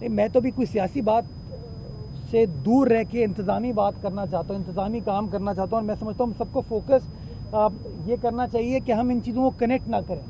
نہیں میں تو بھی کوئی سیاسی بات سے دور رہ کے انتظامی بات کرنا چاہتا ہوں, انتظامی کام کرنا چاہتا ہوں, اور میں سمجھتا ہوں ہم سب کو فوکس یہ کرنا چاہیے کہ ہم ان چیزوں کو کنیکٹ نہ کریں.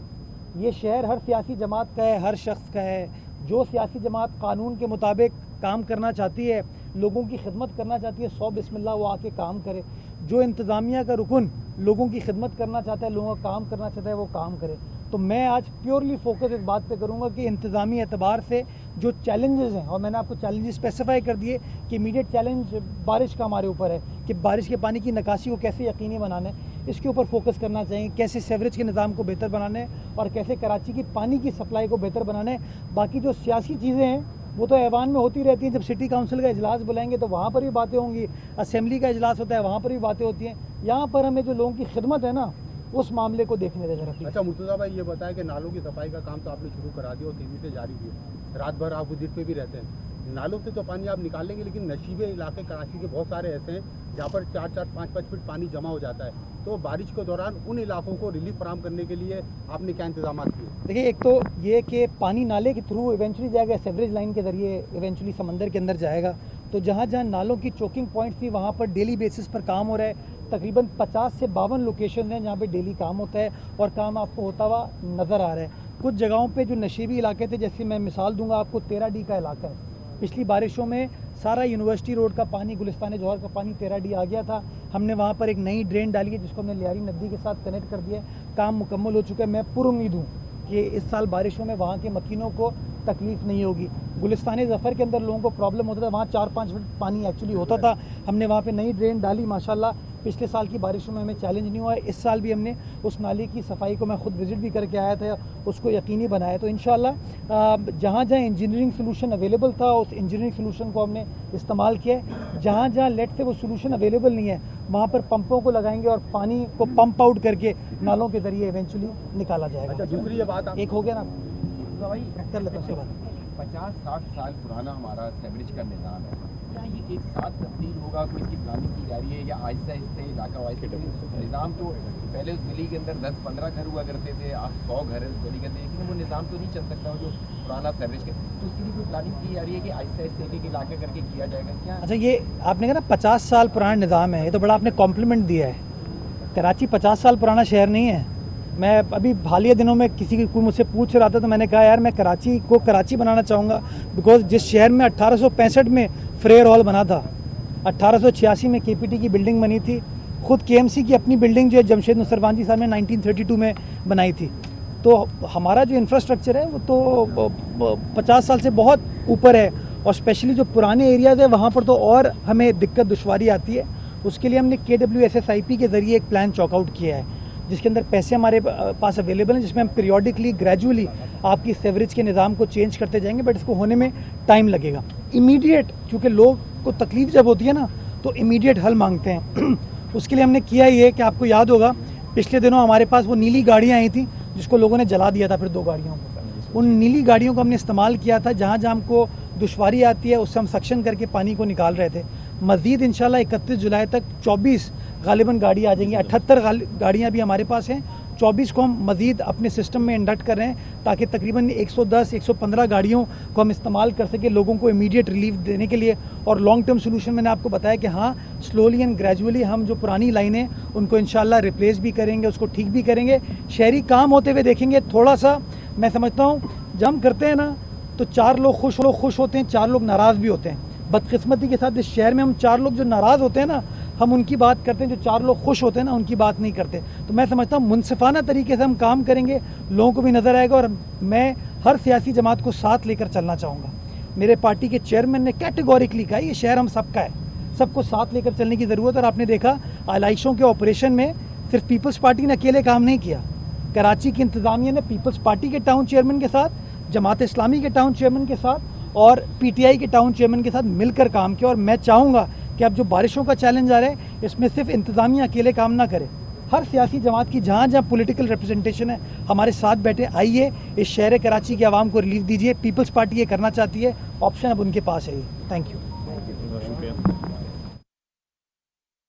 یہ شہر ہر سیاسی جماعت کا ہے, ہر شخص کا ہے. جو سیاسی جماعت قانون کے مطابق کام کرنا چاہتی ہے, لوگوں کی خدمت کرنا چاہتی ہے, 100 بسم اللہ وہ آ کے کام کرے. جو انتظامیہ کا رکن لوگوں کی خدمت کرنا چاہتا ہے, لوگوں کا کام کرنا چاہتا ہے, وہ کام کرے. تو میں آج پیورلی فوکس اس بات پہ کروں گا کہ انتظامی اعتبار سے جو چیلنجز ہیں, اور میں نے آپ کو چیلنجز اسپیسیفائی کر دیے کہ امیڈیٹ چیلنج بارش کا ہمارے اوپر ہے کہ بارش کے پانی کی نکاسی کو کیسے یقینی بنانا ہے, اس کے اوپر فوکس کرنا چاہیے. کیسے سیوریج کے نظام کو بہتر بنانا ہے اور کیسے کراچی کی پانی کی سپلائی کو بہتر بنانا ہے. باقی جو سیاسی چیزیں ہیں وہ تو ایوان میں ہوتی رہتی ہیں. جب سٹی کاؤنسل کا اجلاس بلائیں گے تو وہاں پر بھی باتیں ہوں گی, اسمبلی کا اجلاس ہوتا ہے وہاں پر بھی باتیں ہوتی ہیں. یہاں پر ہمیں جو لوگوں کی خدمت ہے نا, اس معاملے کو دیکھنے دے ذرا. اچھا مرتضیٰ بھائی, یہ بتائیں کہ نالوں کی صفائی کا کام تو آپ نے شروع کرا دیا اور تیزی سے جاری کیا. رات بھر آپ وزٹ پہ بھی رہتے ہیں. نالوں سے تو پانی آپ نکال لیں گے, لیکن نشیبے علاقے کراچی کے بہت سارے ایسے ہیں جہاں پر 4-4, 5-5 فٹ پانی جمع ہو جاتا ہے. تو بارش کے دوران ان علاقوں کو ریلیف فراہم کرنے کے لیے آپ نے کیا انتظامات کیے؟ دیکھیے, ایک تو یہ کہ پانی نالے کے تھرو ایونچولی جائے گا, سیوریج لائن کے ذریعے ایونچولی سمندر کے اندر جائے گا. تو جہاں جہاں نالوں کی چوکنگ پوائنٹس تھی وہاں پر ڈیلی بیسس پر کام ہو رہا ہے. تقریباً 50 سے 52 لوکیشن ہیں جہاں پہ ڈیلی کام ہوتا ہے, اور کام آپ کو ہوتا ہوا نظر آ رہا ہے. کچھ جگہوں پہ جو نشیبی علاقے تھے, جیسے میں مثال دوں گا آپ کو, 13D کا علاقہ ہے. پچھلی بارشوں میں سارا یونیورسٹی روڈ کا پانی, گلستان جوہر کا پانی 13D آ گیا تھا. ہم نے وہاں پر ایک نئی ڈرین ڈالی ہے جس کو ہم نے لیاری ندی کے ساتھ کنیکٹ کر دیا ہے. کام مکمل ہو چکا ہے. میں پر امید ہوں کہ اس سال بارشوں میں وہاں کے مکینوں کو تکلیف نہیں ہوگی. گلستان ظفر کے اندر لوگوں کو پرابلم ہوتا تھا, وہاں 4-5 فٹ پانی ایکچولی ہوتا تھا. ہم نے وہاں پہ نئی ڈرین ڈالی, ماشاءاللہ پچھلے سال کی بارشوں میں ہمیں چیلنج نہیں ہوا ہے. اس سال بھی ہم نے اس نالی کی صفائی کو, میں خود وزٹ بھی کر کے آیا تھا, اس کو یقینی بنایا. تو انشاءاللہ جہاں جہاں انجینئرنگ سلوشن اویلیبل تھا اس انجینئرنگ سلوشن کو ہم نے استعمال کیا ہے. جہاں جہاں لیٹ سے وہ سلوشن اویلیبل نہیں ہے وہاں پر پمپوں کو لگائیں گے اور پانی کو پمپ آؤٹ کر کے نالوں کے ذریعے ایونچولی نکالا جائے گا. اچھا دوسری یہ بات آپ ایک ہو گیا نا, کر لیتا ہوں اس کے بعد. 50-60 سال پرانا ہمارا سیوریج کا نظام ہے, کیا یہ ایک ساتھ تبدیل ہوگا؟ کوئی اس کی پلاننگ کی جا رہی ہے یا آہستہ آہستہ علاقہ وائز نظام؟ تو پہلے اس گلی کے اندر 10-15 گھر ہوا کرتے تھے, آپ 100 گھر اس گلی کے اندر, لیکن وہ نظام تو نہیں چل سکتا جو پرانا سیوریج کا. تو اس کے لیے کوئی پلاننگ کی جا رہی ہے کہ آہستہ آہستہ ایک علاقے کر کے کیا جائے گا کیا؟ اچھا, یہ آپ نے کہا نا 50 سال پرانا نظام ہے, یہ تو بڑا آپ نے کمپلیمنٹ دیا ہے. کراچی 50 سال پرانا شہر نہیں ہے. میں ابھی حالیہ دنوں میں کسی کوئی مجھ سے پوچھ رہا تھا تو میں نے کہا یار میں کراچی کو کراچی بنانا چاہوں گا, بیکاز جس شہر میں 1865 میں فریر ہال بنا تھا, 1886 میں KPT کی بلڈنگ بنی تھی, خود KMC کی اپنی بلڈنگ جو ہے جمشید نصربانجی صاحب نے 1932 میں بنائی تھی. تو ہمارا جو انفراسٹرکچر ہے وہ تو 50 سال سے بہت اوپر ہے, اور اسپیشلی جو پرانے ایریاز ہیں وہاں پر تو اور ہمیں دقت دشواری آتی ہے. اس کے لیے ہم نے KWSSIP کے ذریعے ایک پلان چاک آؤٹ کیا ہے جس کے اندر پیسے ہمارے پاس اویلیبل ہیں, جس میں ہم پیریوڈکلی گریجولی آپ کی سیوریج کے نظام کو چینج کرتے جائیں گے, بٹ اس کو ہونے میں ٹائم لگے گا. امیڈیٹ کیونکہ لوگ کو تکلیف جب ہوتی ہے نا تو امیڈیٹ حل مانگتے ہیں. اس کے لیے ہم نے کیا یہ کہ آپ کو یاد ہوگا پچھلے دنوں ہمارے پاس وہ نیلی گاڑیاں آئی تھیں جس کو لوگوں نے جلا دیا تھا, پھر 2 گاڑیوں کو. ان نیلی گاڑیوں کو ہم نے استعمال کیا تھا, جہاں جہاں ہم کو دشواری آتی ہے اس سے ہم سکشن کر کے پانی کو نکال رہے تھے. مزید انشاءاللہ 31 جولائی تک 24 غالباً گاڑی آ جائیں گی. 78 گاڑیاں بھی ہمارے پاس ہیں, 24 کو ہم مزید اپنے سسٹم میں انڈکٹ کر رہے ہیں تاکہ تقریباً 110-115 گاڑیوں کو ہم استعمال کر سکیں لوگوں کو امیڈیٹ ریلیف دینے کے لیے. اور لانگ ٹرم سلوشن میں نے آپ کو بتایا کہ ہاں سلولی اینڈ گریجولی ہم جو پرانی لائنیں ان کو انشاءاللہ ریپلیس بھی کریں گے, اس کو ٹھیک بھی کریں گے. شہری کام ہوتے ہوئے دیکھیں گے. تھوڑا سا میں سمجھتا ہوں جب ہم کرتے ہیں نا تو 4 لوگ خوش ہوتے ہیں, 4 لوگ ناراض بھی ہوتے ہیں. بدقسمتی کے ساتھ اس شہر میں ہم 4 لوگ جو ناراض ہوتے ہیں نا ہم ان کی بات کرتے ہیں, جو 4 لوگ خوش ہوتے ہیں نا ان کی بات نہیں کرتے. تو میں سمجھتا ہوں منصفانہ طریقے سے ہم کام کریں گے, لوگوں کو بھی نظر آئے گا, اور میں ہر سیاسی جماعت کو ساتھ لے کر چلنا چاہوں گا. میرے پارٹی کے چیئرمین نے کیٹیگوریکلی کہا یہ شہر ہم سب کا ہے, سب کو ساتھ لے کر چلنے کی ضرورت ہے. اور آپ نے دیکھا علائشوں کے آپریشن میں صرف پیپلز پارٹی نے اکیلے کام نہیں کیا. کراچی کی انتظامیہ نے پیپلز پارٹی کے ٹاؤن چیئرمین کے ساتھ, جماعت اسلامی کے ٹاؤن چیئرمین کے ساتھ اور PTI کے ٹاؤن چیئرمین کے ساتھ مل کر کام کیا. اور میں چاہوں گا کہ اب جو بارشوں کا چیلنج آ رہا ہے اس میں صرف انتظامیہ اکیلے کام نہ کرے, ہر سیاسی جماعت کی جہاں جہاں پولیٹیکل ریپرزنٹیشن ہے ہمارے ساتھ بیٹھے. آئیے اس شہر کراچی کے عوام کو ریلیف دیجیے. پیپلز پارٹی یہ کرنا چاہتی ہے, آپشن اب ان کے پاس ہے. Thank you.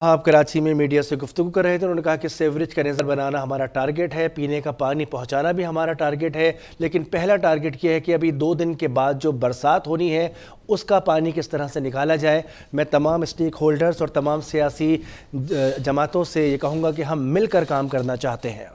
آپ کراچی میں میڈیا سے گفتگو کر رہے تھے. انہوں نے کہا کہ سیوریج کا نظام بنانا ہمارا ٹارگٹ ہے, پینے کا پانی پہنچانا بھی ہمارا ٹارگٹ ہے, لیکن پہلا ٹارگٹ یہ ہے کہ ابھی 2 دن کے بعد جو برسات ہونی ہے اس کا پانی کس طرح سے نکالا جائے. میں تمام اسٹیک ہولڈرز اور تمام سیاسی جماعتوں سے یہ کہوں گا کہ ہم مل کر کام کرنا چاہتے ہیں.